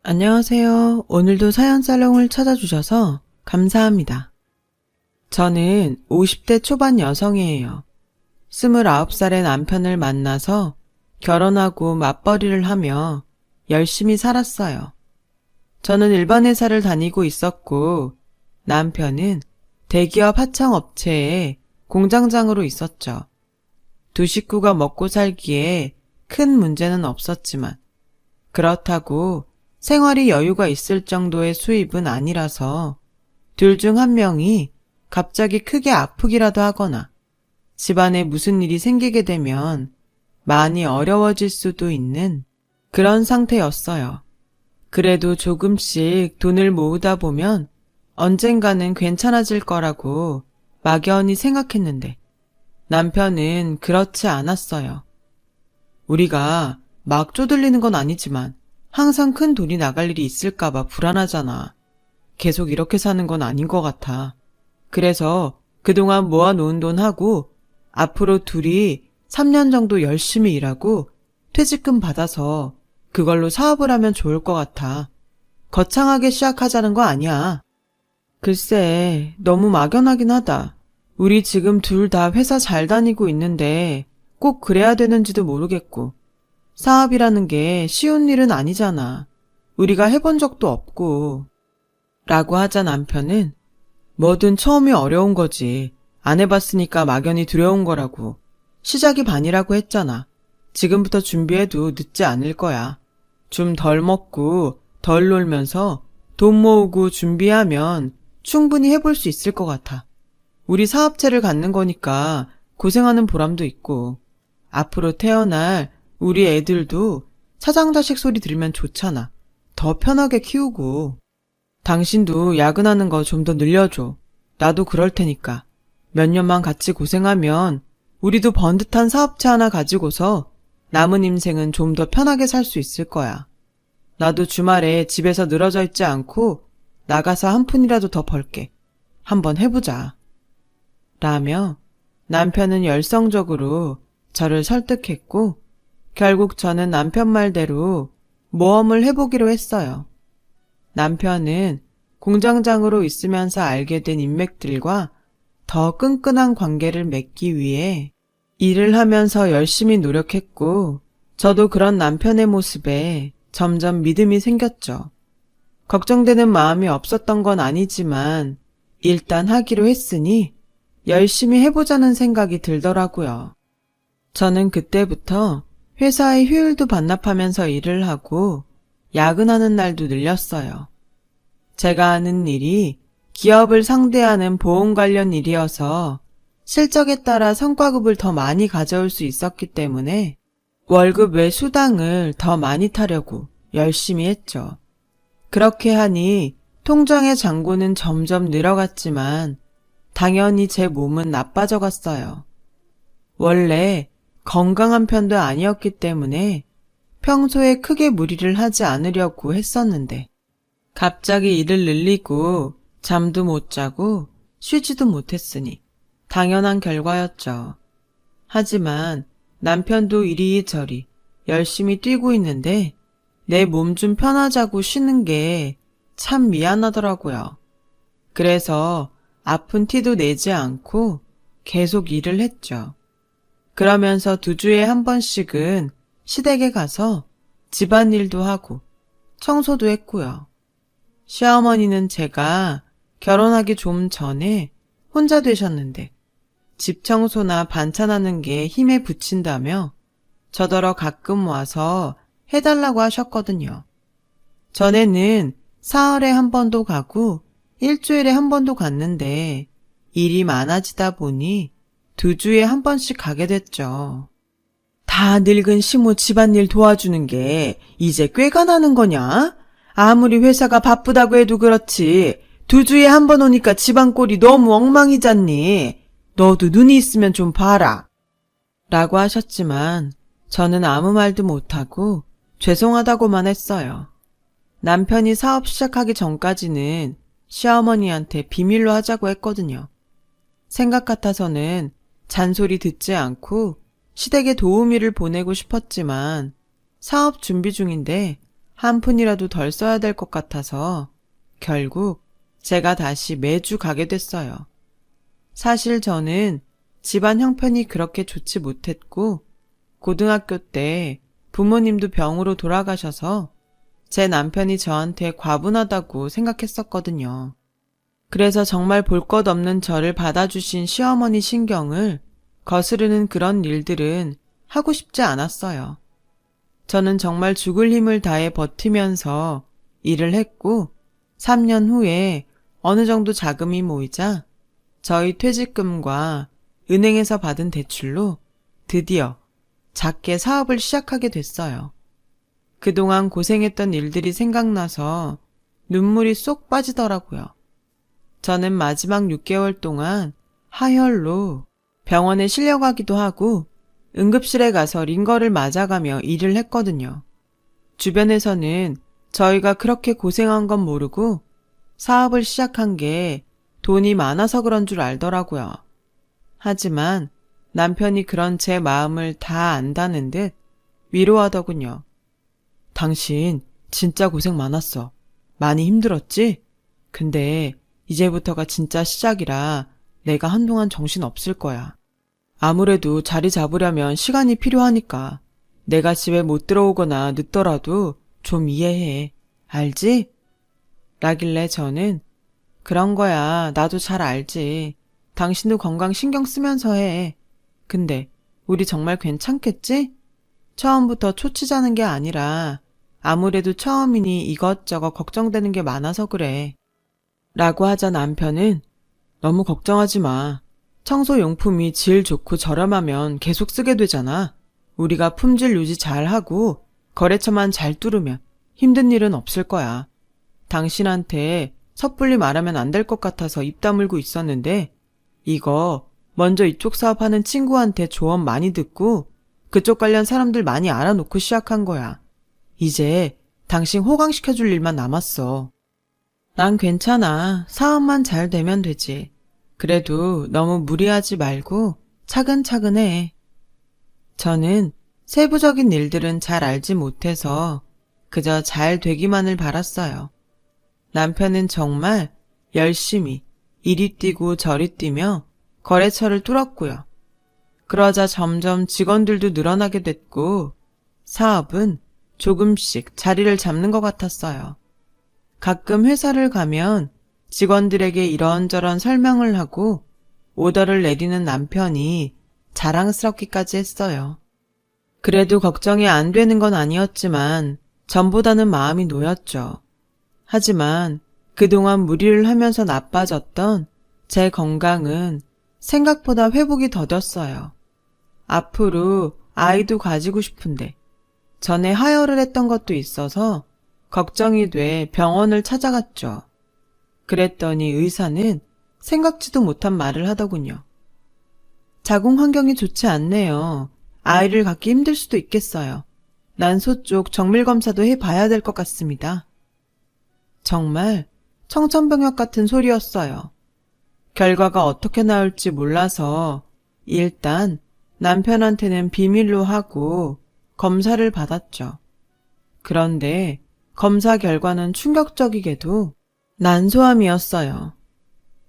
안녕하세요. 오늘도 사연 살롱을 찾아주셔서 감사합니다. 저는 50대 초반 여성이에요. 29살의 남편을 만나서 결혼하고 맞벌이를 하며 열심히 살았어요. 저는 일반 회사를 다니고 있었고 남편은 대기업 하청업체에 공장장으로 있었죠. 두 식구가 먹고 살기에 큰 문제는 없었지만 그렇다고 생활이 여유가 있을 정도의 수입은 아니라서 둘 중 한 명이 갑자기 크게 아프기라도 하거나 집안에 무슨 일이 생기게 되면 많이 어려워질 수도 있는 그런 상태였어요. 그래도 조금씩 돈을 모으다 보면 언젠가는 괜찮아질 거라고 막연히 생각했는데 남편은 그렇지 않았어요. 우리가 막 쪼들리는 건 아니지만 항상 큰 돈이 나갈 일이 있을까봐 불안하잖아. 계속 이렇게 사는 건 아닌 것 같아. 그래서 그동안 모아놓은 돈하고 앞으로 둘이 3년 정도 열심히 일하고 퇴직금 받아서 그걸로 사업을 하면 좋을 것 같아. 거창하게 시작하자는 거 아니야. 글쎄, 너무 막연하긴 하다. 우리 지금 둘 다 회사 잘 다니고 있는데 꼭 그래야 되는지도 모르겠고. 사업이라는 게 쉬운 일은 아니잖아. 우리가 해본 적도 없고. 라고 하자 남편은 뭐든 처음이 어려운 거지. 안 해봤으니까 막연히 두려운 거라고. 시작이 반이라고 했잖아. 지금부터 준비해도 늦지 않을 거야. 좀 덜 먹고 덜 놀면서 돈 모으고 준비하면 충분히 해볼 수 있을 것 같아. 우리 사업체를 갖는 거니까 고생하는 보람도 있고 앞으로 태어날 우리 애들도 사장 자식 소리 들으면 좋잖아. 더 편하게 키우고. 당신도 야근하는 거 좀 더 늘려줘. 나도 그럴 테니까. 몇 년만 같이 고생하면 우리도 번듯한 사업체 하나 가지고서 남은 인생은 좀 더 편하게 살 수 있을 거야. 나도 주말에 집에서 늘어져 있지 않고 나가서 한 푼이라도 더 벌게. 한번 해보자. 라며 남편은 열성적으로 저를 설득했고 결국 저는 남편 말대로 모험을 해보기로 했어요. 남편은 공장장으로 있으면서 알게 된 인맥들과 더 끈끈한 관계를 맺기 위해 일을 하면서 열심히 노력했고 저도 그런 남편의 모습에 점점 믿음이 생겼죠. 걱정되는 마음이 없었던 건 아니지만 일단 하기로 했으니 열심히 해보자는 생각이 들더라고요. 저는 그때부터 회사의 휴일도 반납하면서 일을 하고 야근하는 날도 늘렸어요. 제가 하는 일이 기업을 상대하는 보험 관련 일이어서 실적에 따라 성과급을 더 많이 가져올 수 있었기 때문에 월급 외 수당을 더 많이 타려고 열심히 했죠. 그렇게 하니 통장의 잔고는 점점 늘어갔지만 당연히 제 몸은 나빠져 갔어요. 원래 건강한 편도 아니었기 때문에 평소에 크게 무리를 하지 않으려고 했었는데 갑자기 일을 늘리고 잠도 못 자고 쉬지도 못했으니 당연한 결과였죠. 하지만 남편도 이리저리 열심히 뛰고 있는데 내 몸 좀 편하자고 쉬는 게 참 미안하더라고요. 그래서 아픈 티도 내지 않고 계속 일을 했죠. 그러면서 2주에 한 번씩은 시댁에 가서 집안일도 하고 청소도 했고요. 시어머니는 제가 결혼하기 좀 전에 혼자 되셨는데 집 청소나 반찬하는 게 힘에 부친다며 저더러 가끔 와서 해달라고 하셨거든요. 전에는 사흘에 한 번도 가고 일주일에 한 번도 갔는데 일이 많아지다 보니 2주에 한 번씩 가게 됐죠. 다 늙은 시모 집안일 도와주는 게 이제 꾀가 나는 거냐? 아무리 회사가 바쁘다고 해도 그렇지 2주에 한 번 오니까 집안 꼴이 너무 엉망이잖니. 너도 눈이 있으면 좀 봐라. 라고 하셨지만 저는 아무 말도 못하고 죄송하다고만 했어요. 남편이 사업 시작하기 전까지는 시어머니한테 비밀로 하자고 했거든요. 생각 같아서는 잔소리 듣지 않고 시댁에 도우미를 보내고 싶었지만 사업 준비 중인데 한 푼이라도 덜 써야 될 것 같아서 결국 제가 다시 매주 가게 됐어요. 사실 저는 집안 형편이 그렇게 좋지 못했고 고등학교 때 부모님도 병으로 돌아가셔서 제 남편이 저한테 과분하다고 생각했었거든요. 그래서 정말 볼 것 없는 저를 받아주신 시어머니 신경을 거스르는 그런 일들은 하고 싶지 않았어요. 저는 정말 죽을 힘을 다해 버티면서 일을 했고 3년 후에 어느 정도 자금이 모이자 저희 퇴직금과 은행에서 받은 대출로 드디어 작게 사업을 시작하게 됐어요. 그동안 고생했던 일들이 생각나서 눈물이 쏙 빠지더라고요. 저는 마지막 6개월 동안 하혈로 병원에 실려가기도 하고 응급실에 가서 링거를 맞아가며 일을 했거든요. 주변에서는 저희가 그렇게 고생한 건 모르고 사업을 시작한 게 돈이 많아서 그런 줄 알더라고요. 하지만 남편이 그런 제 마음을 다 안다는 듯 위로하더군요. 당신 진짜 고생 많았어. 많이 힘들었지? 근데 이제부터가 진짜 시작이라 내가 한동안 정신 없을 거야. 아무래도 자리 잡으려면 시간이 필요하니까 내가 집에 못 들어오거나 늦더라도 좀 이해해. 알지? 라길래 저는 그런 거야. 나도 잘 알지. 당신도 건강 신경 쓰면서 해. 근데 우리 정말 괜찮겠지? 처음부터 초치자는 게 아니라 아무래도 처음이니 이것저것 걱정되는 게 많아서 그래. 라고 하자 남편은 너무 걱정하지 마. 청소용품이 질 좋고 저렴하면 계속 쓰게 되잖아. 우리가 품질 유지 잘하고 거래처만 잘 뚫으면 힘든 일은 없을 거야. 당신한테 섣불리 말하면 안 될 것 같아서 입 다물고 있었는데 이거 먼저 이쪽 사업하는 친구한테 조언 많이 듣고 그쪽 관련 사람들 많이 알아놓고 시작한 거야. 이제 당신 호강시켜줄 일만 남았어. 난 괜찮아. 사업만 잘 되면 되지. 그래도 너무 무리하지 말고 차근차근 해. 저는 세부적인 일들은 잘 알지 못해서 그저 잘 되기만을 바랐어요. 남편은 정말 열심히 이리 뛰고 저리 뛰며 거래처를 뚫었고요. 그러자 점점 직원들도 늘어나게 됐고 사업은 조금씩 자리를 잡는 것 같았어요. 가끔 회사를 가면 직원들에게 이런저런 설명을 하고 오더를 내리는 남편이 자랑스럽기까지 했어요. 그래도 걱정이 안 되는 건 아니었지만 전보다는 마음이 놓였죠. 하지만 그동안 무리를 하면서 나빠졌던 제 건강은 생각보다 회복이 더뎠어요. 앞으로 아이도 가지고 싶은데 전에 하혈을 했던 것도 있어서 걱정이 돼 병원을 찾아갔죠. 그랬더니 의사는 생각지도 못한 말을 하더군요. 자궁 환경이 좋지 않네요. 아이를 갖기 힘들 수도 있겠어요. 난소 쪽 정밀 검사도 해봐야 될 것 같습니다. 정말 청천벽력 같은 소리였어요. 결과가 어떻게 나올지 몰라서 일단 남편한테는 비밀로 하고 검사를 받았죠. 그런데 검사 결과는 충격적이게도 난소암이었어요.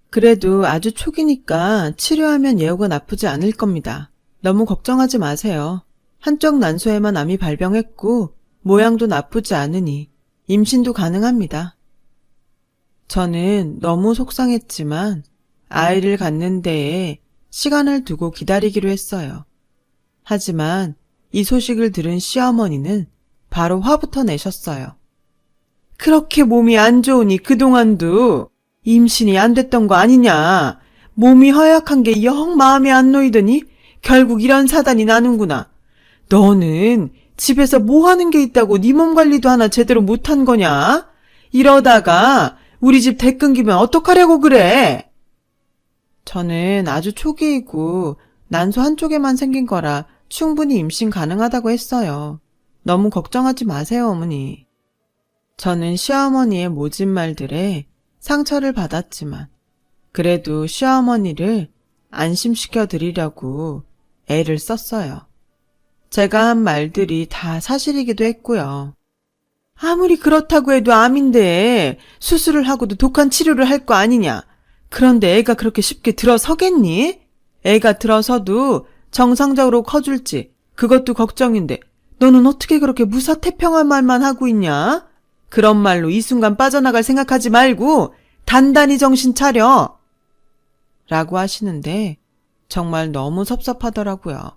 그래도 아주 초기니까 치료하면 예후가 나쁘지 않을 겁니다. 너무 걱정하지 마세요. 한쪽 난소에만 암이 발병했고 모양도 나쁘지 않으니 임신도 가능합니다. 저는 너무 속상했지만 아이를 갖는 데에 시간을 두고 기다리기로 했어요. 하지만 이 소식을 들은 시어머니는 바로 화부터 내셨어요. 그렇게 몸이 안 좋으니 그동안도 임신이 안 됐던 거 아니냐. 몸이 허약한 게 영 마음에 안 놓이더니 결국 이런 사단이 나는구나. 너는 집에서 뭐 하는 게 있다고 네 몸 관리도 하나 제대로 못한 거냐? 이러다가 우리 집 대 끊기면 어떡하려고 그래? 저는 아주 초기이고 난소 한쪽에만 생긴 거라 충분히 임신 가능하다고 했어요. 너무 걱정하지 마세요, 어머니. 저는 시어머니의 모진 말들에 상처를 받았지만 그래도 시어머니를 안심시켜 드리려고 애를 썼어요. 제가 한 말들이 다 사실이기도 했고요. 아무리 그렇다고 해도 암인데 수술을 하고도 독한 치료를 할 거 아니냐. 그런데 애가 그렇게 쉽게 들어서겠니? 애가 들어서도 정상적으로 커줄지 그것도 걱정인데 너는 어떻게 그렇게 무사태평한 말만 하고 있냐? 그런 말로 이 순간 빠져나갈 생각하지 말고 단단히 정신 차려. 라고 하시는데 정말 너무 섭섭하더라고요.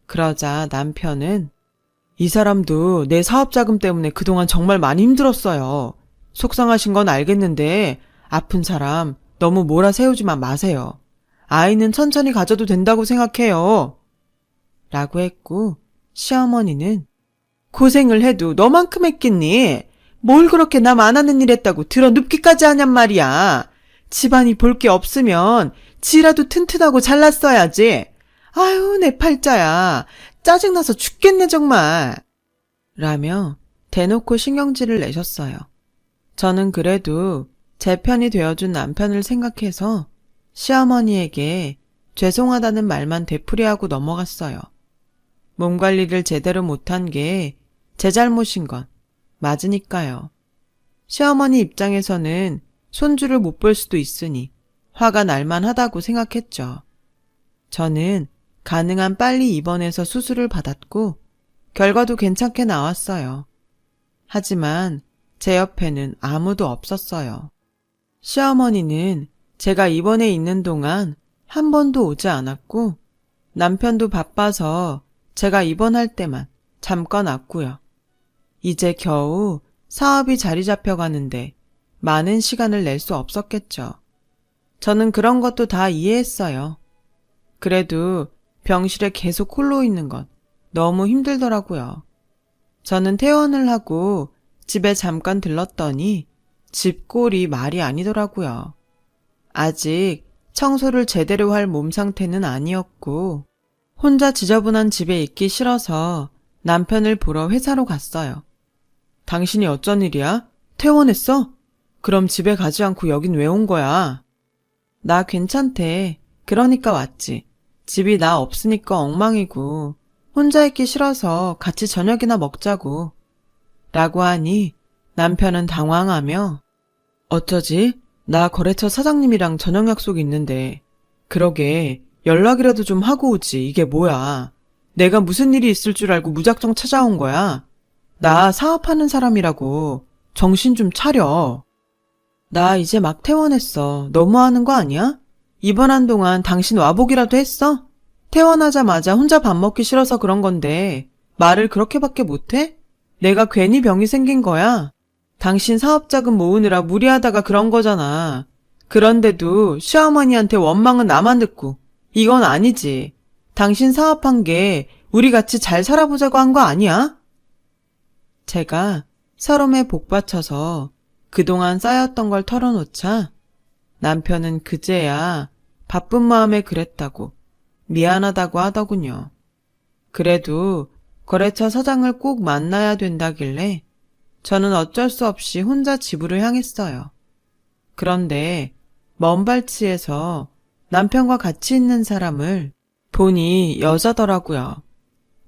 그러자 남편은 이 사람도 내 사업자금 때문에 그동안 정말 많이 힘들었어요. 속상하신 건 알겠는데 아픈 사람 너무 몰아세우지만 마세요. 아이는 천천히 가져도 된다고 생각해요. 라고 했고 시어머니는 고생을 해도 너만큼 했겠니? 뭘 그렇게 남 안 하는 일 했다고 들어 눕기까지 하냔 말이야. 집안이 볼 게 없으면 지라도 튼튼하고 잘났어야지. 아유 내 팔자야. 짜증나서 죽겠네 정말. 라며 대놓고 신경질을 내셨어요. 저는 그래도 제 편이 되어준 남편을 생각해서 시어머니에게 죄송하다는 말만 되풀이하고 넘어갔어요. 몸 관리를 제대로 못한 게 제 잘못인 건 맞으니까요. 시어머니 입장에서는 손주를 못 볼 수도 있으니 화가 날만하다고 생각했죠. 저는 가능한 빨리 입원해서 수술을 받았고 결과도 괜찮게 나왔어요. 하지만 제 옆에는 아무도 없었어요. 시어머니는 제가 입원해 있는 동안 한 번도 오지 않았고 남편도 바빠서 제가 입원할 때만 잠깐 왔고요. 이제 겨우 사업이 자리 잡혀가는데 많은 시간을 낼 수 없었겠죠. 저는 그런 것도 다 이해했어요. 그래도 병실에 계속 홀로 있는 건 너무 힘들더라고요. 저는 퇴원을 하고 집에 잠깐 들렀더니 집 꼴이 말이 아니더라고요. 아직 청소를 제대로 할 몸 상태는 아니었고 혼자 지저분한 집에 있기 싫어서 남편을 보러 회사로 갔어요. 당신이 어쩐 일이야? 퇴원했어? 그럼 집에 가지 않고 여긴 왜 온 거야? 나 괜찮대. 그러니까 왔지. 집이 나 없으니까 엉망이고 혼자 있기 싫어서 같이 저녁이나 먹자고. 라고 하니 남편은 당황하며 어쩌지? 나 거래처 사장님이랑 저녁 약속이 있는데 그러게 연락이라도 좀 하고 오지. 이게 뭐야. 내가 무슨 일이 있을 줄 알고 무작정 찾아온 거야. 나 사업하는 사람이라고. 정신 좀 차려. 나 이제 막 퇴원했어. 너무하는 거 아니야? 입원한 동안 당신 와보기라도 했어? 퇴원하자마자 혼자 밥 먹기 싫어서 그런 건데 말을 그렇게밖에 못해? 내가 괜히 병이 생긴 거야. 당신 사업자금 모으느라 무리하다가 그런 거잖아. 그런데도 시어머니한테 원망은 나만 듣고 이건 아니지. 당신 사업한 게 우리 같이 잘 살아보자고 한 거 아니야? 제가 서름에 복받쳐서 그동안 쌓였던 걸 털어놓자 남편은 그제야 바쁜 마음에 그랬다고 미안하다고 하더군요. 그래도 거래처 사장을 꼭 만나야 된다길래 저는 어쩔 수 없이 혼자 집으로 향했어요. 그런데 먼 발치에서 남편과 같이 있는 사람을 보니 여자더라고요.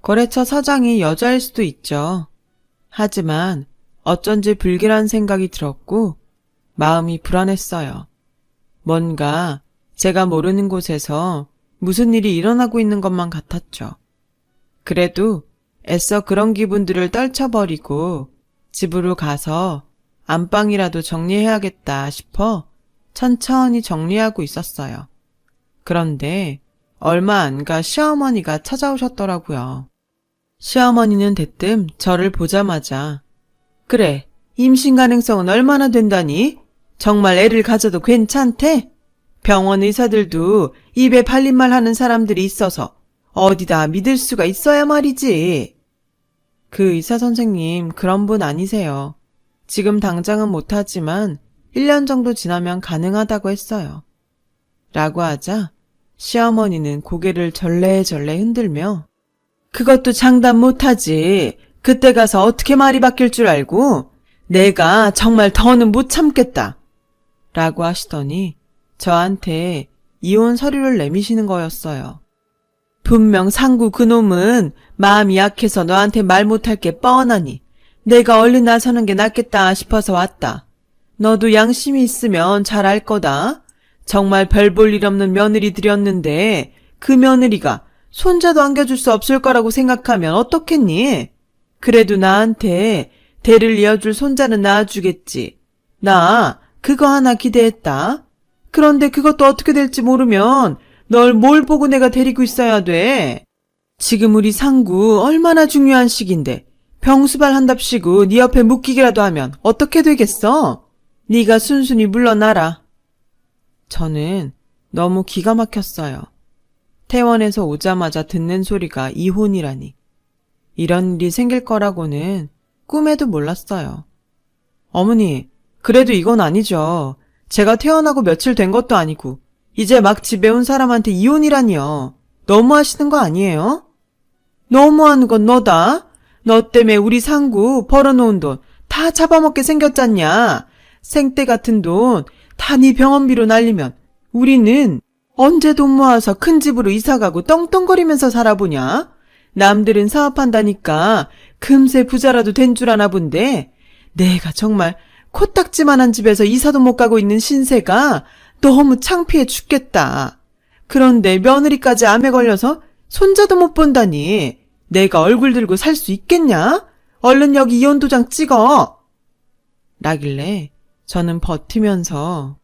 거래처 사장이 여자일 수도 있죠. 하지만 어쩐지 불길한 생각이 들었고 마음이 불안했어요. 뭔가 제가 모르는 곳에서 무슨 일이 일어나고 있는 것만 같았죠. 그래도 애써 그런 기분들을 떨쳐버리고 집으로 가서 안방이라도 정리해야겠다 싶어 천천히 정리하고 있었어요. 그런데 얼마 안 가 시어머니가 찾아오셨더라고요. 시어머니는 대뜸 저를 보자마자 그래, 임신 가능성은 얼마나 된다니? 정말 애를 가져도 괜찮대? 병원 의사들도 입에 발린 말 하는 사람들이 있어서 어디다 믿을 수가 있어야 말이지. 그 의사 선생님 그런 분 아니세요. 지금 당장은 못하지만 1년 정도 지나면 가능하다고 했어요. 라고 하자 시어머니는 고개를 절레절레 흔들며 그것도 장담 못하지. 그때 가서 어떻게 말이 바뀔 줄 알고 내가 정말 더는 못 참겠다. 라고 하시더니 저한테 이혼 서류를 내미시는 거였어요. 분명 상구 그놈은 마음이 약해서 너한테 말 못할 게 뻔하니 내가 얼른 나서는 게 낫겠다 싶어서 왔다. 너도 양심이 있으면 잘 알 거다. 정말 별 볼 일 없는 며느리들이었는데 그 며느리가 손자도 안겨줄 수 없을 거라고 생각하면 어떻겠니? 그래도 나한테 대를 이어줄 손자는 낳아주겠지. 나 그거 하나 기대했다. 그런데 그것도 어떻게 될지 모르면 널 뭘 보고 내가 데리고 있어야 돼. 지금 우리 상구 얼마나 중요한 시기인데 병수발 한답시고 네 옆에 묶이기라도 하면 어떻게 되겠어? 네가 순순히 물러나라. 저는 너무 기가 막혔어요. 태원에서 오자마자 듣는 소리가 이혼이라니. 이런 일이 생길 거라고는 꿈에도 몰랐어요. 어머니, 그래도 이건 아니죠. 제가 태어나고 며칠 된 것도 아니고 이제 막 집에 온 사람한테 이혼이라니요. 너무하시는 거 아니에요? 너무하는 건 너다. 너 때문에 우리 상구 벌어놓은 돈 다 잡아먹게 생겼잖냐. 생떼 같은 돈 다 네 병원비로 날리면 우리는 언제 돈 모아서 큰 집으로 이사가고 떵떵거리면서 살아보냐? 남들은 사업한다니까 금세 부자라도 된 줄 아나 본데 내가 정말 코딱지만한 집에서 이사도 못 가고 있는 신세가 너무 창피해 죽겠다. 그런데 며느리까지 암에 걸려서 손자도 못 본다니 내가 얼굴 들고 살 수 있겠냐? 얼른 여기 이혼 도장 찍어. 라길래 저는 버티면서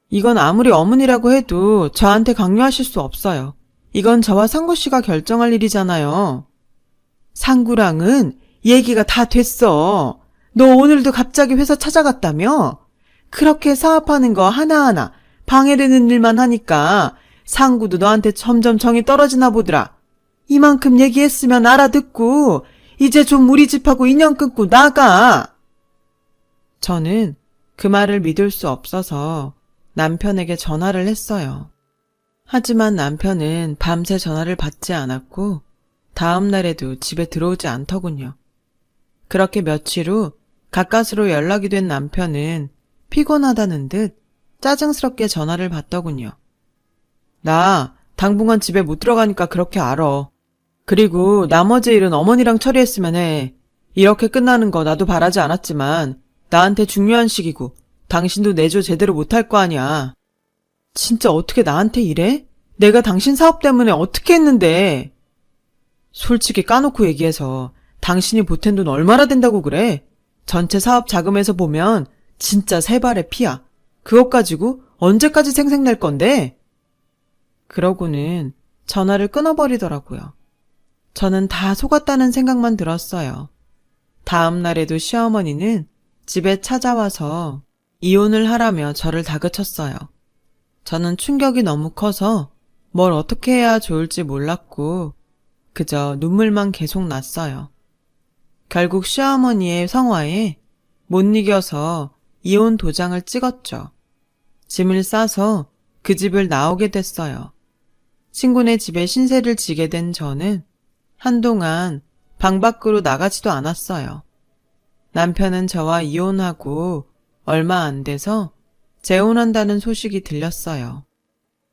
이건 아무리 어머니라고 해도 저한테 강요하실 수 없어요. 이건 저와 상구 씨가 결정할 일이잖아요. 상구랑은 얘기가 다 됐어. 너 오늘도 갑자기 회사 찾아갔다며? 그렇게 사업하는 거 하나하나 방해되는 일만 하니까 상구도 너한테 점점 정이 떨어지나 보더라. 이만큼 얘기했으면 알아듣고 이제 좀 우리 집하고 인연 끊고 나가. 저는 그 말을 믿을 수 없어서 남편에게 전화를 했어요. 하지만 남편은 밤새 전화를 받지 않았고 다음 날에도 집에 들어오지 않더군요. 그렇게 며칠 후 가까스로 연락이 된 남편은 피곤하다는 듯 짜증스럽게 전화를 받더군요. 나 당분간 집에 못 들어가니까 그렇게 알아. 그리고 나머지 일은 어머니랑 처리했으면 해. 이렇게 끝나는 거 나도 바라지 않았지만 나한테 중요한 시기고 당신도 내조 제대로 못할 거 아니야. 진짜 어떻게 나한테 이래? 내가 당신 사업 때문에 어떻게 했는데. 솔직히 까놓고 얘기해서 당신이 보탠 돈 얼마나 된다고 그래? 전체 사업 자금에서 보면 진짜 세 발의 피야. 그것 가지고 언제까지 생색낼 건데? 그러고는 전화를 끊어버리더라고요. 저는 다 속았다는 생각만 들었어요. 다음 날에도 시어머니는 집에 찾아와서 이혼을 하라며 저를 다그쳤어요. 저는 충격이 너무 커서 뭘 어떻게 해야 좋을지 몰랐고 그저 눈물만 계속 났어요. 결국 시어머니의 성화에 못 이겨서 이혼 도장을 찍었죠. 짐을 싸서 그 집을 나오게 됐어요. 친구네 집에 신세를 지게 된 저는 한동안 방 밖으로 나가지도 않았어요. 남편은 저와 이혼하고 얼마 안 돼서 재혼한다는 소식이 들렸어요.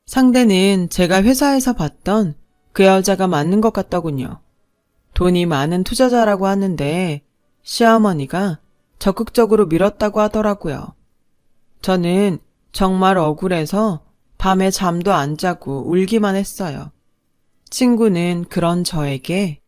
상대는 제가 회사에서 봤던 그 여자가 맞는 것 같더군요. 돈이 많은 투자자라고 하는데 시어머니가 적극적으로 밀었다고 하더라고요. 저는 정말 억울해서 밤에 잠도 안 자고 울기만 했어요. 친구는 그런 저에게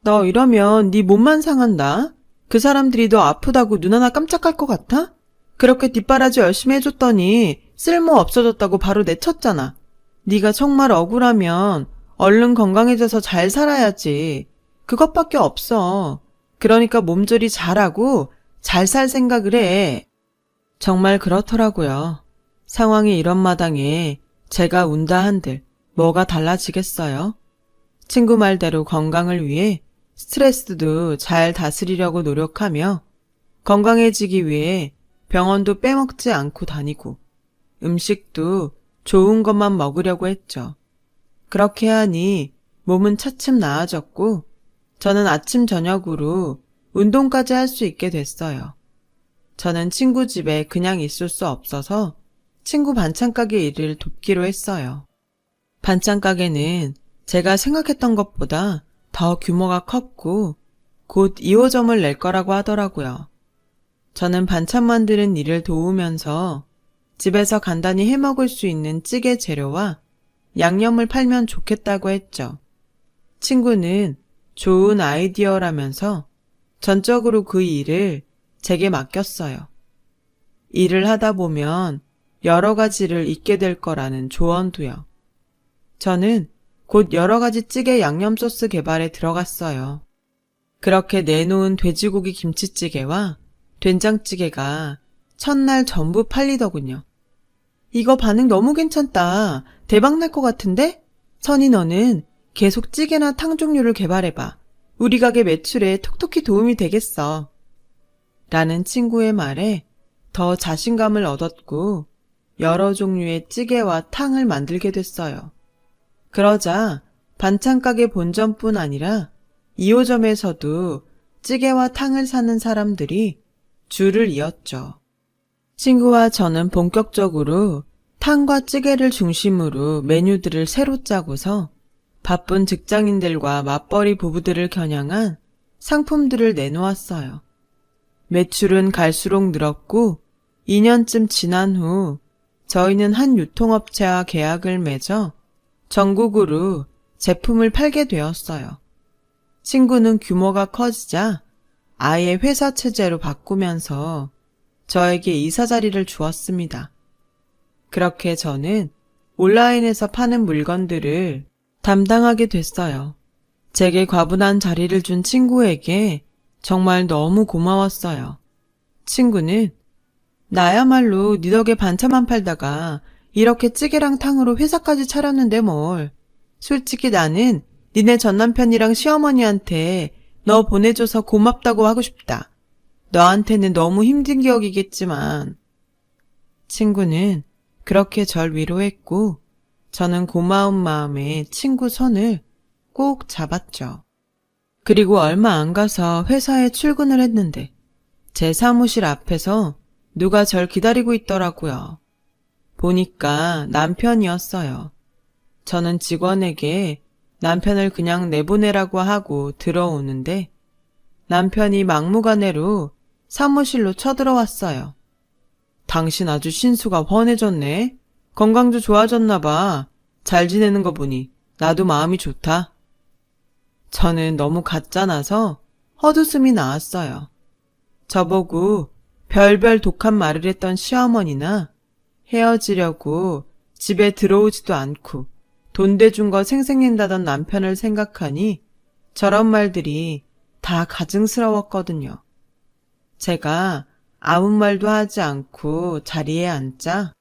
너 이러면 네 몸만 상한다. 그 사람들이 너 아프다고 눈 하나 깜짝할 것 같아? 그렇게 뒷바라지 열심히 해줬더니 쓸모 없어졌다고 바로 내쳤잖아. 네가 정말 억울하면 얼른 건강해져서 잘 살아야지. 그것밖에 없어. 그러니까 몸조리 잘하고 잘 살 생각을 해. 정말 그렇더라고요. 상황이 이런 마당에 제가 운다 한들 뭐가 달라지겠어요? 친구 말대로 건강을 위해 스트레스도 잘 다스리려고 노력하며 건강해지기 위해 병원도 빼먹지 않고 다니고 음식도 좋은 것만 먹으려고 했죠. 그렇게 하니 몸은 차츰 나아졌고 저는 아침 저녁으로 운동까지 할 수 있게 됐어요. 저는 친구 집에 그냥 있을 수 없어서 친구 반찬가게 일을 돕기로 했어요. 반찬가게는 제가 생각했던 것보다 더 규모가 컸고 곧 2호점을 낼 거라고 하더라고요. 저는 반찬 만드는 일을 도우면서 집에서 간단히 해먹을 수 있는 찌개 재료와 양념을 팔면 좋겠다고 했죠. 친구는 좋은 아이디어라면서 전적으로 그 일을 제게 맡겼어요. 일을 하다 보면 여러 가지를 잊게 될 거라는 조언도요. 저는 곧 여러 가지 찌개 양념 소스 개발에 들어갔어요. 그렇게 내놓은 돼지고기 김치찌개와 된장찌개가 첫날 전부 팔리더군요. 이거 반응 너무 괜찮다. 대박 날 것 같은데? 선희 너는 계속 찌개나 탕 종류를 개발해봐. 우리 가게 매출에 톡톡히 도움이 되겠어. 라는 친구의 말에 더 자신감을 얻었고 여러 종류의 찌개와 탕을 만들게 됐어요. 그러자 반찬 가게 본점뿐 아니라 2호점에서도 찌개와 탕을 사는 사람들이 줄을 이었죠. 친구와 저는 본격적으로 탕과 찌개를 중심으로 메뉴들을 새로 짜고서 바쁜 직장인들과 맞벌이 부부들을 겨냥한 상품들을 내놓았어요. 매출은 갈수록 늘었고 2년쯤 지난 후 저희는 한 유통업체와 계약을 맺어 전국으로 제품을 팔게 되었어요. 친구는 규모가 커지자 아예 회사 체제로 바꾸면서 저에게 이사 자리를 주었습니다. 그렇게 저는 온라인에서 파는 물건들을 담당하게 됐어요. 제게 과분한 자리를 준 친구에게 정말 너무 고마웠어요. 친구는 나야말로 네 덕에 반찬만 팔다가 이렇게 찌개랑 탕으로 회사까지 차렸는데 뭘. 솔직히 나는 니네 전남편이랑 시어머니한테 너 보내줘서 고맙다고 하고 싶다. 너한테는 너무 힘든 기억이겠지만. 친구는 그렇게 절 위로했고 저는 고마운 마음에 친구 손을 꼭 잡았죠. 그리고 얼마 안 가서 회사에 출근을 했는데 제 사무실 앞에서 누가 절 기다리고 있더라고요. 보니까 남편이었어요. 저는 직원에게 남편을 그냥 내보내라고 하고 들어오는데 남편이 막무가내로 사무실로 쳐들어왔어요. 당신 아주 신수가 훤해졌네. 건강도 좋아졌나 봐. 잘 지내는 거 보니 나도 마음이 좋다. 저는 너무 가짜나서 헛웃음이 나왔어요. 저보고 별별 독한 말을 했던 시어머니나 헤어지려고 집에 들어오지도 않고 돈 대준 거 생색낸다던 남편을 생각하니 저런 말들이 다 가증스러웠거든요. 제가 아무 말도 하지 않고 자리에 앉자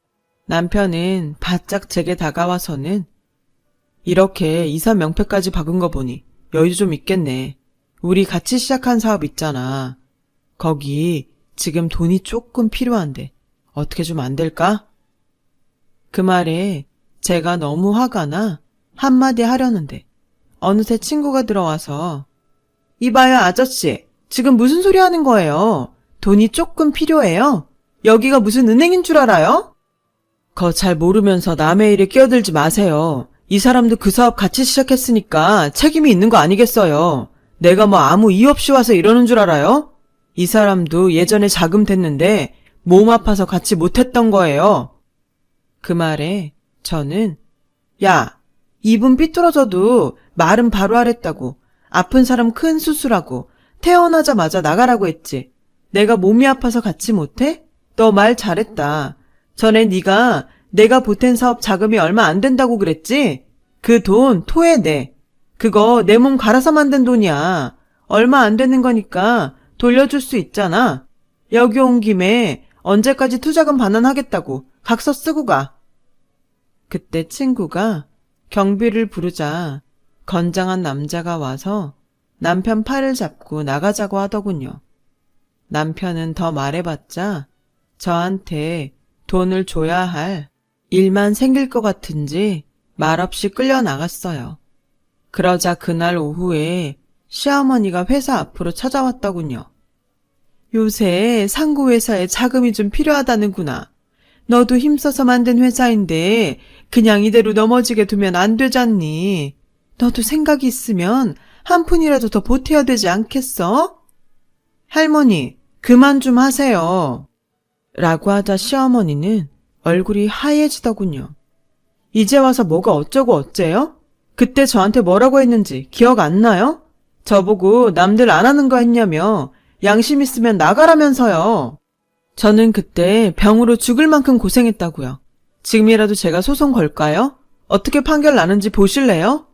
남편은 바짝 제게 다가와서는 이렇게 이사 명패까지 박은 거 보니 여유 좀 있겠네. 우리 같이 시작한 사업 있잖아. 거기 지금 돈이 조금 필요한데 어떻게 좀 안 될까? 그 말에 제가 너무 화가 나 한마디 하려는데 어느새 친구가 들어와서 이봐요 아저씨, 지금 무슨 소리 하는 거예요? 돈이 조금 필요해요? 여기가 무슨 은행인 줄 알아요? 거 잘 모르면서 남의 일에 끼어들지 마세요. 이 사람도 그 사업 같이 시작했으니까 책임이 있는 거 아니겠어요. 내가 뭐 아무 이유 없이 와서 이러는 줄 알아요? 이 사람도 예전에 자금 됐는데 몸 아파서 같이 못했던 거예요. 그 말에 저는 야, 입은 삐뚤어져도 말은 바로 하랬다고. 아픈 사람 큰 수술하고 태어나자마자 나가라고 했지. 내가 몸이 아파서 같이 못해? 너 말 잘했다. 전에 네가 내가 보탠 사업 자금이 얼마 안 된다고 그랬지? 그 돈 토해내. 그거 내 몸 갈아서 만든 돈이야. 얼마 안 되는 거니까 돌려줄 수 있잖아. 여기 온 김에 언제까지 투자금 반환하겠다고 각서 쓰고 가. 그때 친구가 경비를 부르자 건장한 남자가 와서 남편 팔을 잡고 나가자고 하더군요. 남편은 더 말해봤자 저한테 돈을 줘야 할 일만 생길 것 같은지 말없이 끌려 나갔어요. 그러자 그날 오후에 시어머니가 회사 앞으로 찾아왔더군요. 요새 상고회사에 자금이 좀 필요하다는구나. 너도 힘써서 만든 회사인데 그냥 이대로 넘어지게 두면 안 되잖니. 너도 생각이 있으면 한 푼이라도 더 보태야 되지 않겠어? 할머니, 그만 좀 하세요. 라고 하자 시어머니는 얼굴이 하얘지더군요. 이제 와서 뭐가 어쩌고 어째요? 그때 저한테 뭐라고 했는지 기억 안 나요? 저보고 남들 안 하는 거 했냐며 양심 있으면 나가라면서요. 저는 그때 병으로 죽을 만큼 고생했다고요. 지금이라도 제가 소송 걸까요? 어떻게 판결 나는지 보실래요?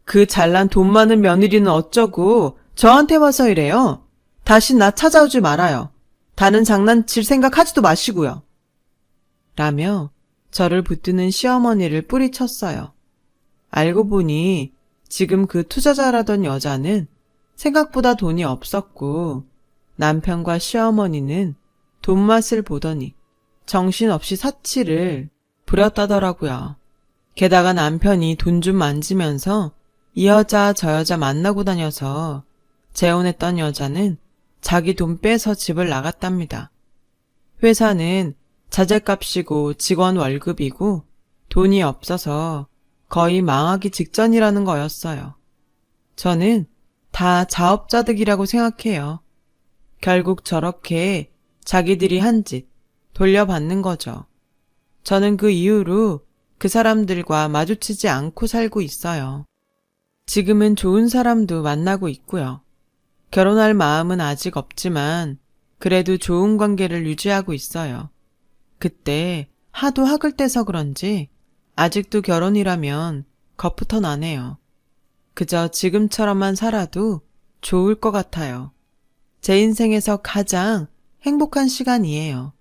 그 잘난 돈 많은 며느리는 어쩌고 저한테 와서 이래요. 다시 나 찾아오지 말아요. 다른 장난칠 생각하지도 마시고요. 라며 저를 붙드는 시어머니를 뿌리쳤어요. 알고 보니 지금 그 투자자라던 여자는 생각보다 돈이 없었고 남편과 시어머니는 돈맛을 보더니 정신없이 사치를 부렸다더라고요. 게다가 남편이 돈 좀 만지면서 이 여자 저 여자 만나고 다녀서 재혼했던 여자는 자기 돈 빼서 집을 나갔답니다. 회사는 자재값이고 직원 월급이고 돈이 없어서 거의 망하기 직전이라는 거였어요. 저는 다 자업자득이라고 생각해요. 결국 저렇게 자기들이 한 짓 돌려받는 거죠. 저는 그 이후로 그 사람들과 마주치지 않고 살고 있어요. 지금은 좋은 사람도 만나고 있고요. 결혼할 마음은 아직 없지만 그래도 좋은 관계를 유지하고 있어요. 그때 하도 학을 떼서 그런지 아직도 결혼이라면 겁부터 나네요. 그저 지금처럼만 살아도 좋을 것 같아요. 제 인생에서 가장 행복한 시간이에요.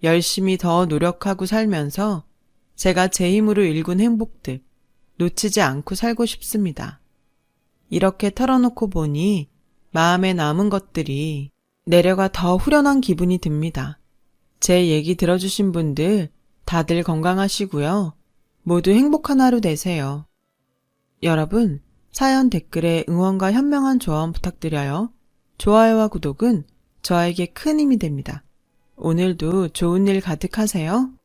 열심히 더 노력하고 살면서 제가 제 힘으로 일군 행복들 놓치지 않고 살고 싶습니다. 이렇게 털어놓고 보니 마음에 남은 것들이 내려가 더 후련한 기분이 듭니다. 제 얘기 들어주신 분들 다들 건강하시고요. 모두 행복한 하루 되세요. 여러분, 사연 댓글에 응원과 현명한 조언 부탁드려요. 좋아요와 구독은 저에게 큰 힘이 됩니다. 오늘도 좋은 일 가득하세요.